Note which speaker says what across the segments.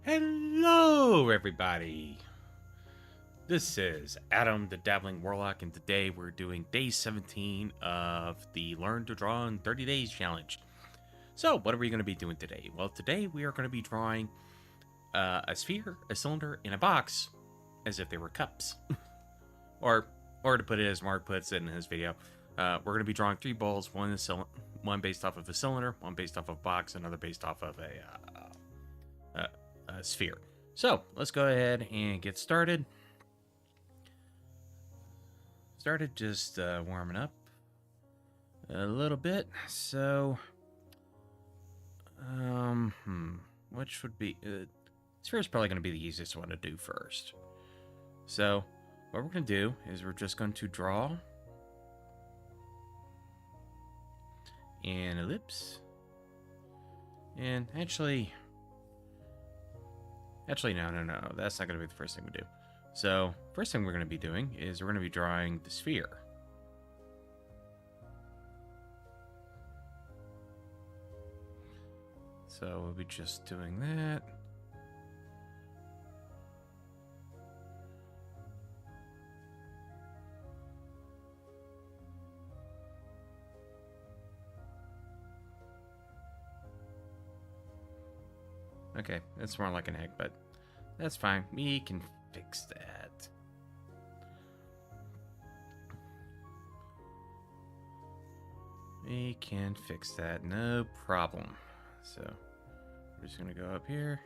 Speaker 1: Hello, everybody. This is Adam, the Dabbling Warlock, and today we're doing day 17 of the Learn to Draw in 30 Days challenge. So, what are we going to be doing today? Well, today we are going to be drawing a sphere, a cylinder, and a box as if they were cups. or to put it as Marc puts it in his video, we're going to be drawing three bowls, one based off of a cylinder, one based off of a box, another based off of a sphere. So let's go ahead and get started. Just warming up a little bit. So, which would be sphere is probably going to be the easiest one to do first. So, what we're going to do is we're just going to draw an ellipse, and actually, no, that's not going to be the first thing we do. So, first thing we're going to be doing is we're going to be drawing the sphere. So, we'll be just doing that. Okay, that's more like an egg, but that's fine. We can fix that. We can fix that, no problem. So, we're just gonna go up here.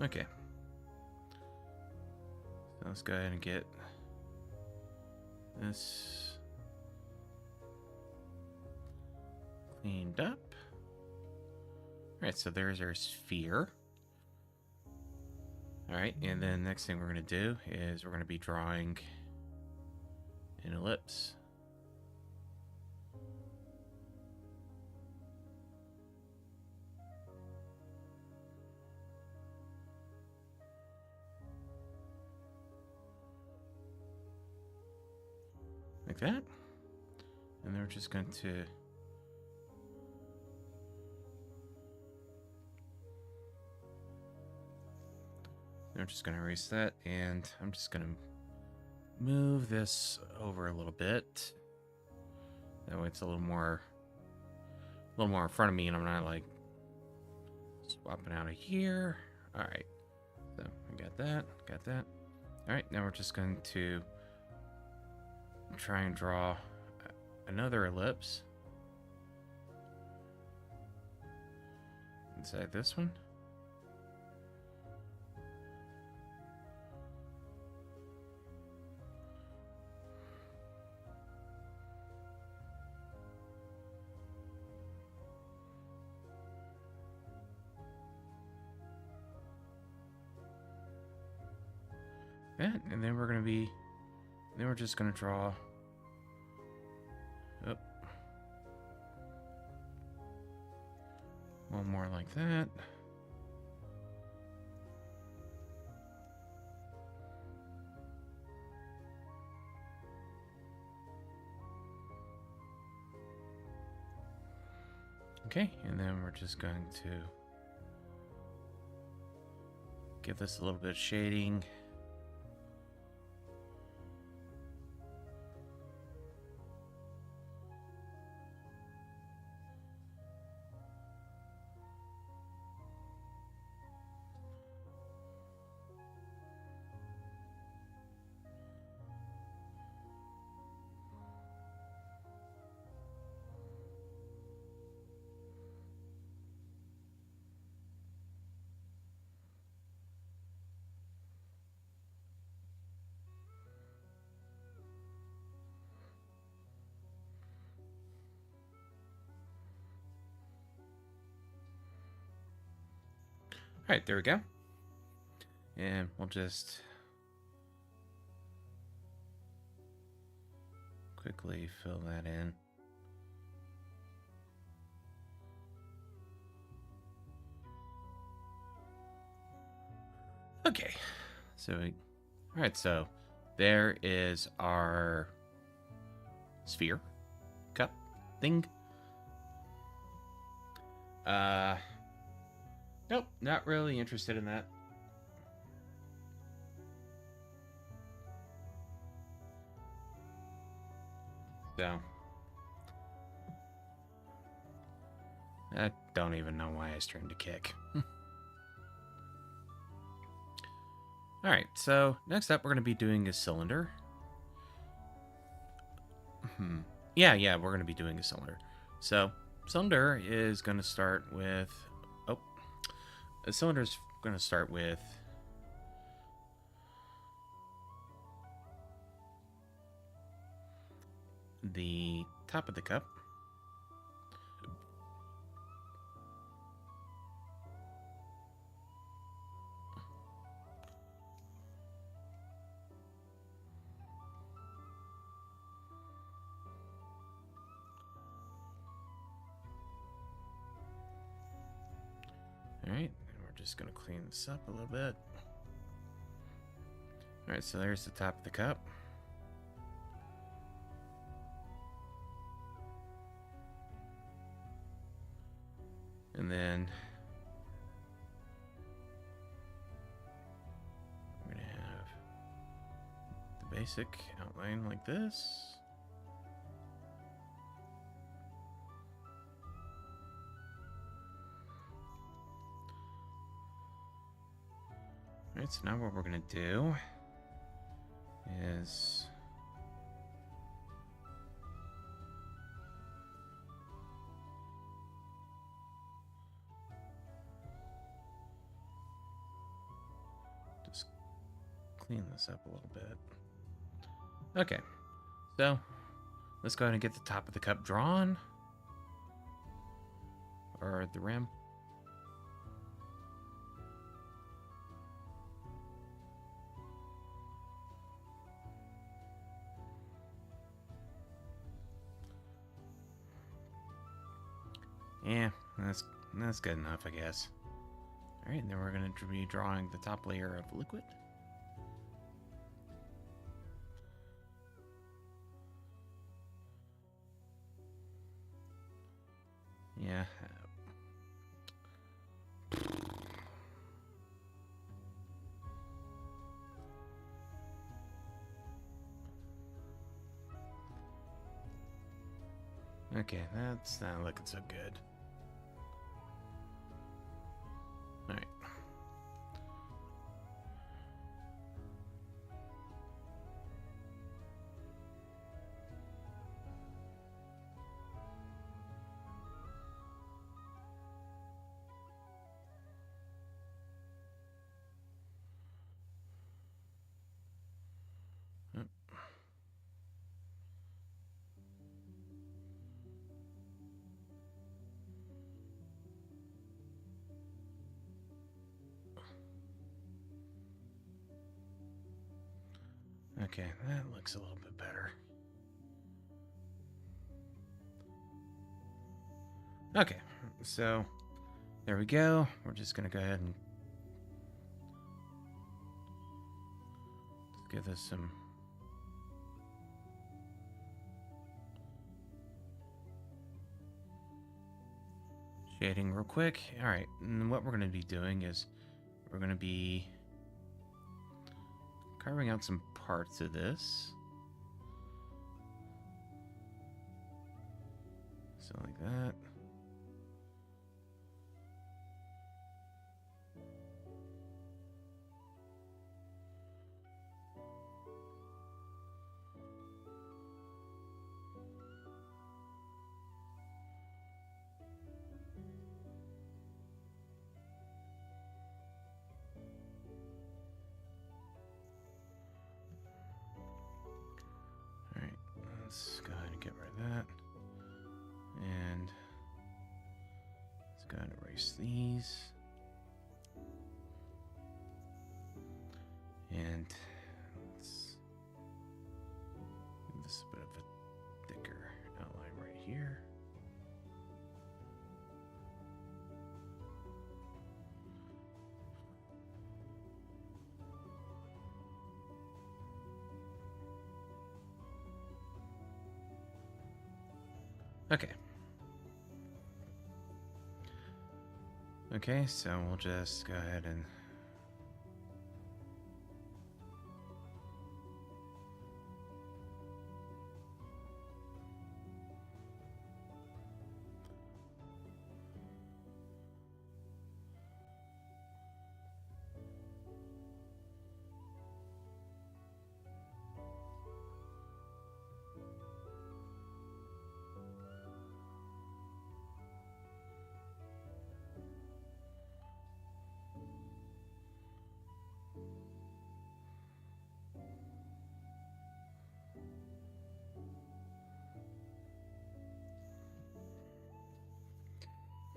Speaker 1: Okay. So let's go ahead and get this cleaned up. Alright, so there's our sphere. Alright, and then next thing we're going to do is we're going to be drawing an ellipse. Like that. And then we're just going to erase that, and I'm just going to move this over a little bit. That way it's a little more in front of me, and I'm not like swapping out of here. All right. So I got that. All right, now we're just going to try and draw another ellipse inside this one. And then we're just gonna draw one more like that. Okay, and then we're just going to give this a little bit of shading. All right, there we go. And we'll just quickly fill that in. Okay. So, all right. So, there is our sphere cup thing. Nope, not really interested in that. So, I don't even know why I streamed a kick. Alright, so next up we're going to be doing a cylinder. Yeah, we're going to be doing a cylinder. So, cylinder is going to start with... Oh, a cylinder is going to start with... the top of the cup. Alright, we're just going to clean this up a little bit. Alright, so there's the top of the cup. And then we're going to have the basic outline like this. Alright, so now what we're going to do is just clean this up a little bit. Okay, so let's go ahead and get the top of the cup drawn, or the rim. Yeah, that's good enough, I guess. Alright, and then we're going to be drawing the top layer of liquid. Yeah. Okay, that's not looking so good. Alright. Okay, that looks a little bit better. Okay, so there we go. We're just going to go ahead and give this some shading real quick. All right, and what we're going to be doing is we're going to be carving out some parts of this. So like that. Let's go ahead and get rid of that. And let's go ahead and erase these. And let's give this a bit of a thicker outline right here. Okay. Okay, so we'll just go ahead and...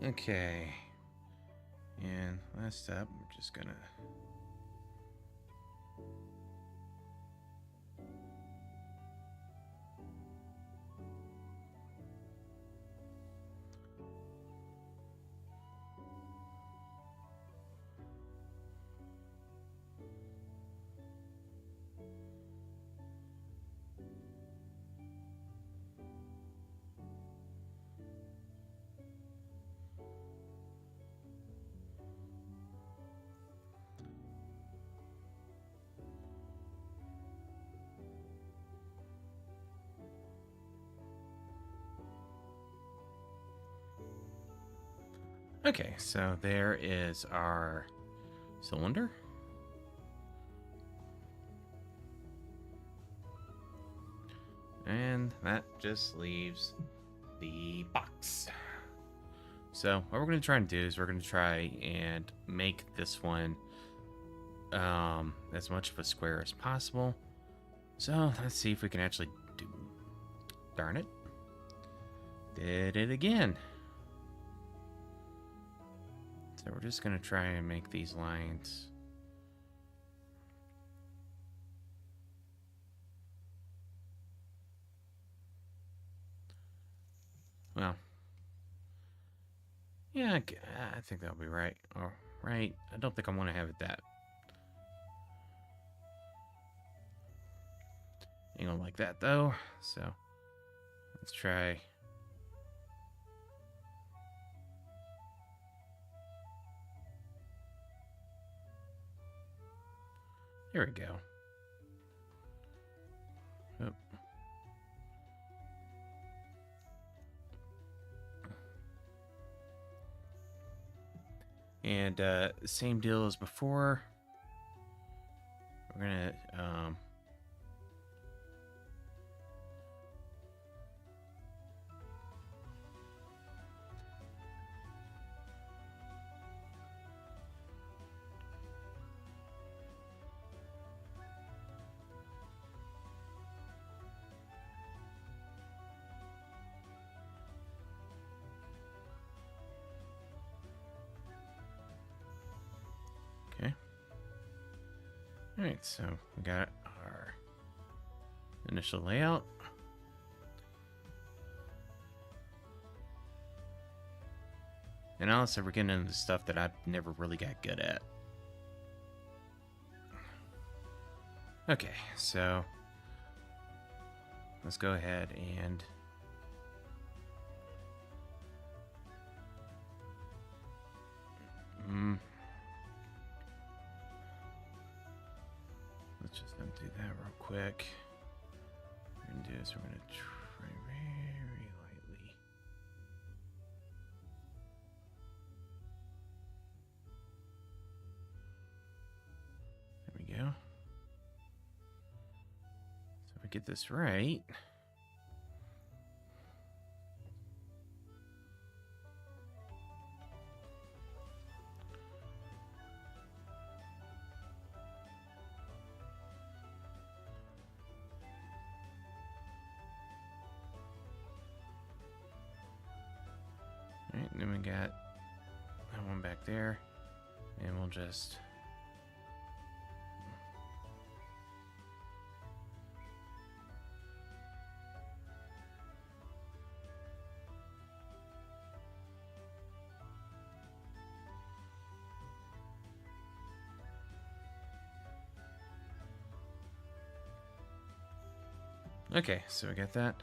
Speaker 1: Okay. And last up, we're just gonna... Okay, so there is our cylinder. And that just leaves the box. So what we're going to try and do is we're going to try and make this one as much of a square as possible. So let's see if we can actually do... Darn it. Did it again. So we're just going to try and make these lines... Well, yeah, I think that'll be right. All right, I don't think I want to have it that angle like that, though. So let's try. Here we go. Oh. And same deal as before. We're gonna okay. All right, so we got our initial layout. And now let's say we're getting into the stuff that I never really got good at. Okay, so let's go ahead and let's just undo that real quick. What we're gonna do is we're gonna try very lightly. There we go. So if we get this right. Alright, then we got that one back there, and we'll just... Okay, so we got that.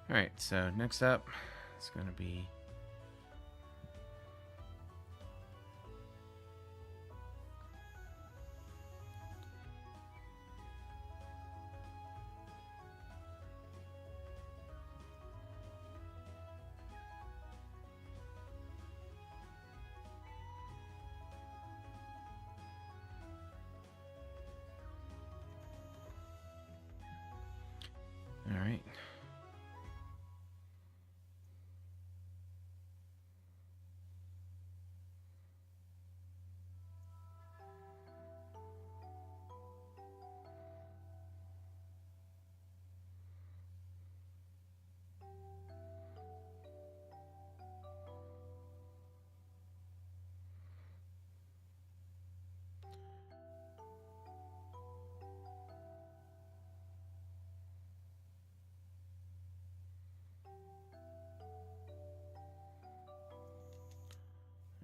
Speaker 1: Alright, so next up, it's gonna be... All right.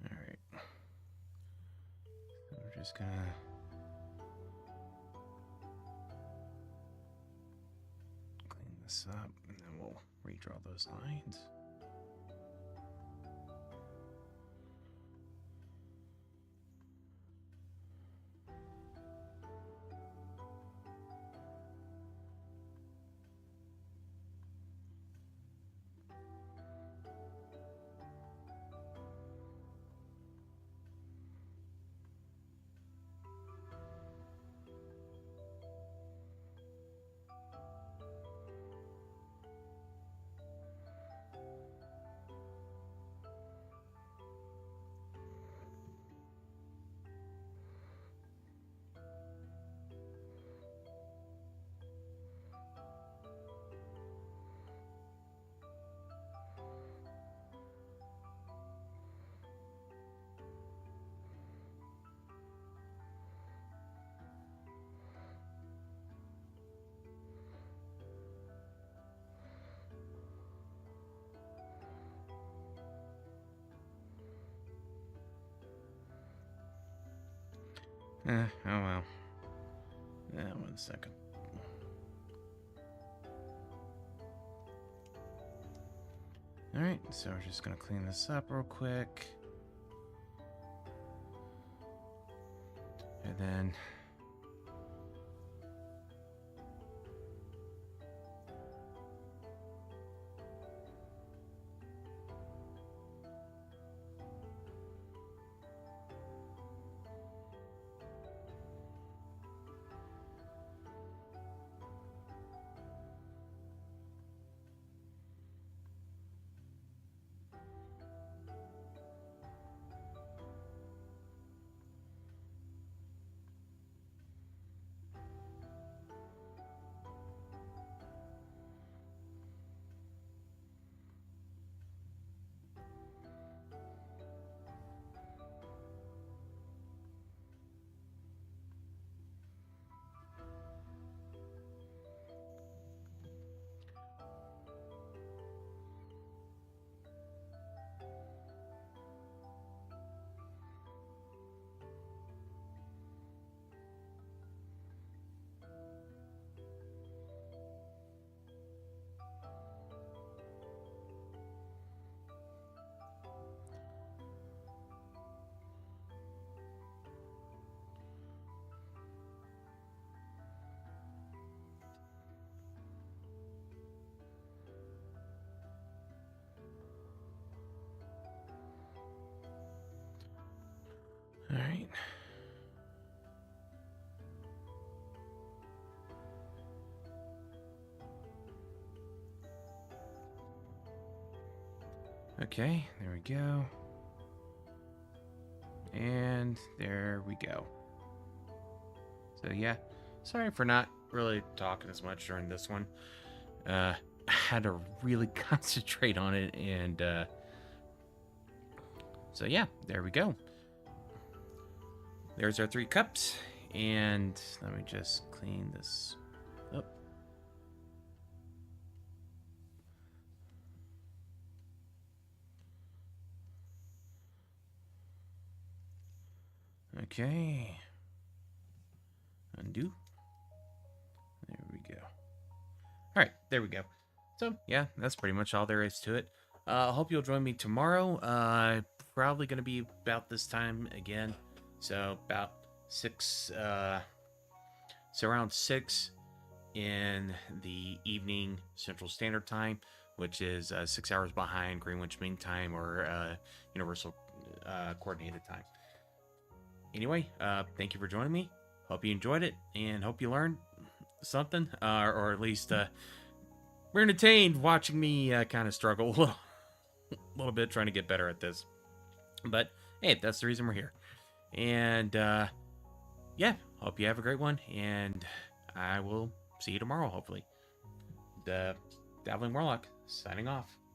Speaker 1: All right. So we're just gonna clean this up, and then we'll redraw those lines. Oh well. 1 second. Alright, so we're just gonna clean this up real quick. And then... Alright. Okay, there we go. And there we go. So yeah, sorry for not really talking as much during this one. I had to really concentrate on it, and so yeah, there we go. There's our 3 cups, and let me just clean this up. Okay. Undo. There we go. All right, there we go. So, yeah, that's pretty much all there is to it. Hope you'll join me tomorrow. Probably going to be about this time again. So about 6, so around 6 in the evening Central Standard Time, which is 6 hours behind Greenwich Mean Time or Universal Coordinated Time. Anyway, thank you for joining me. Hope you enjoyed it and hope you learned something, or at least were entertained watching me kind of struggle a little bit trying to get better at this. But hey, that's the reason we're here. And yeah, hope you have a great one, and I will see you tomorrow, hopefully. The Dabbling Warlock signing off.